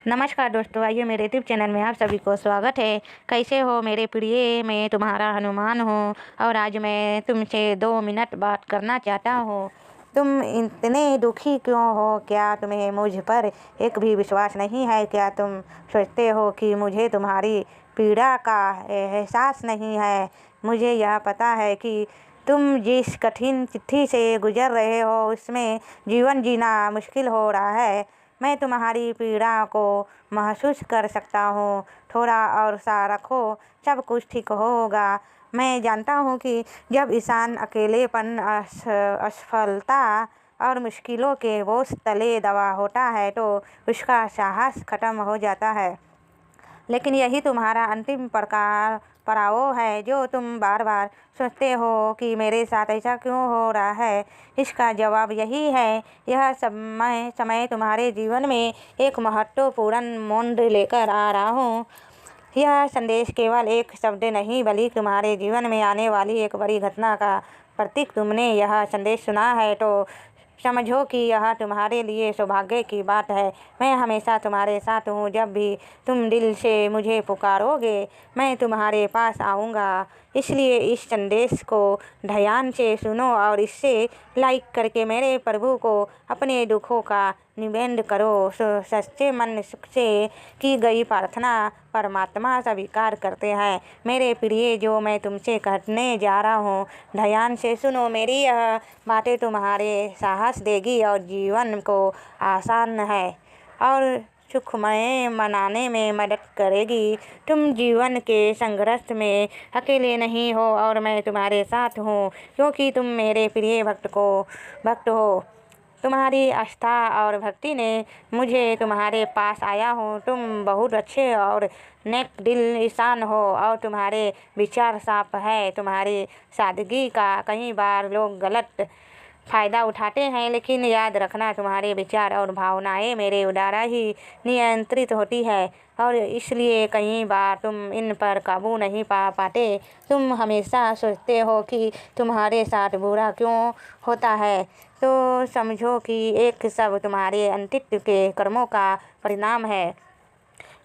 नमस्कार दोस्तों, आइए मेरे यूट्यूब चैनल में आप सभी को स्वागत है। कैसे हो मेरे प्रिय, मैं तुम्हारा हनुमान हूँ और आज मैं तुमसे 2 मिनट बात करना चाहता हूँ। तुम इतने दुखी क्यों हो? क्या तुम्हें मुझ पर एक भी विश्वास नहीं है? क्या तुम सोचते हो कि मुझे तुम्हारी पीड़ा का एहसास नहीं है? मुझे यह पता है कि तुम जिस कठिन स्थिति से गुजर रहे हो उसमें जीवन जीना मुश्किल हो रहा है। मैं तुम्हारी पीड़ा को महसूस कर सकता हूँ। थोड़ा और सा रखो, सब कुछ ठीक होगा। मैं जानता हूँ कि जब इंसान अकेलेपन, असफलता और मुश्किलों के बोझ तले दबा होता है तो उसका साहस खत्म हो जाता है। लेकिन यही तुम्हारा अंतिम पड़ाव है जो तुम बार बार सोचते हो कि मेरे साथ ऐसा क्यों हो रहा है। इसका जवाब यही है, यह समय तुम्हारे जीवन में एक महत्वपूर्ण मोड़ लेकर आ रहा हूँ। यह संदेश केवल एक शब्द नहीं बल्कि तुम्हारे जीवन में आने वाली एक बड़ी घटना का प्रतीक। तुमने यह संदेश सुना है तो समझो कि यह तुम्हारे लिए सौभाग्य की बात है। मैं हमेशा तुम्हारे साथ हूँ। जब भी तुम दिल से मुझे पुकारोगे मैं तुम्हारे पास आऊँगा। इसलिए इस संदेश को ध्यान से सुनो और इसे लाइक करके मेरे प्रभु को अपने दुखों का निवेदन करो। सच्चे मन से की गई प्रार्थना परमात्मा स्वीकार करते हैं। मेरे प्रिय, जो मैं तुमसे कहने जा रहा हूँ ध्यान से सुनो। मेरी यह बातें तुम्हारे साहस देगी और जीवन को आसान है और सुखमय बनाने में मदद करेगी। तुम जीवन के संघर्ष में अकेले नहीं हो और मैं तुम्हारे साथ हूँ क्योंकि तुम मेरे प्रिय भक्त हो। तुम्हारी आस्था और भक्ति ने मुझे तुम्हारे पास आया हूँ। तुम बहुत अच्छे और नेक दिल इंसान हो और तुम्हारे विचार साफ है। तुम्हारी सादगी का कई बार लोग गलत फ़ायदा उठाते हैं, लेकिन याद रखना तुम्हारे विचार और भावनाएं मेरे द्वारा ही नियंत्रित होती है और इसलिए कई बार तुम इन पर काबू नहीं पा पाते। तुम हमेशा सोचते हो कि तुम्हारे साथ बुरा क्यों होता है, तो समझो कि एक सब तुम्हारे अंतित्व के कर्मों का परिणाम है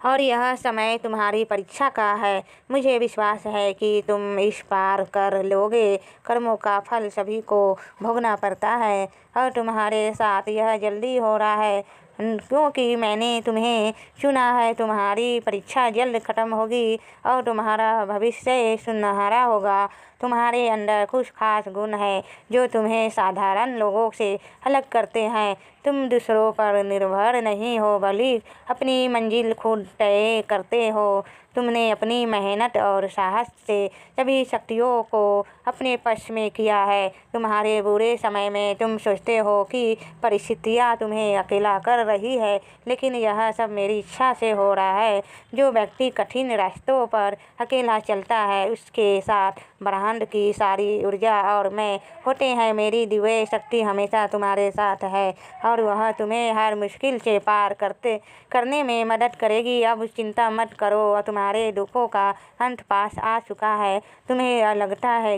और यह समय तुम्हारी परीक्षा का है। मुझे विश्वास है कि तुम इस पार कर लोगे। कर्मों का फल सभी को भोगना पड़ता है और तुम्हारे साथ यह जल्दी हो रहा है क्योंकि मैंने तुम्हें चुना है। तुम्हारी परीक्षा जल्द खत्म होगी और तुम्हारा भविष्य सुनहरा होगा। तुम्हारे अंदर कुछ खास गुण है जो तुम्हें साधारण लोगों से अलग करते हैं। तुम दूसरों पर निर्भर नहीं हो बल्कि अपनी मंजिल खुद तय करते हो। तुमने अपनी मेहनत और साहस से सभी शक्तियों को अपने वश में किया है। तुम्हारे बुरे समय में तुम सोचते हो कि परिस्थितियाँ तुम्हें अकेला कर रही है, लेकिन यह सब मेरी इच्छा से हो रहा है। जो व्यक्ति कठिन रास्तों पर अकेला चलता है उसके साथ ब्रह्मांड की सारी ऊर्जा और मैं होते हैं। मेरी दिव्य शक्ति हमेशा तुम्हारे साथ है और वह तुम्हें हर मुश्किल से पार करने में मदद करेगी। अब चिंता मत करो, तुम्हारे दुखों का अंत पास आ चुका है। तुम्हें लगता है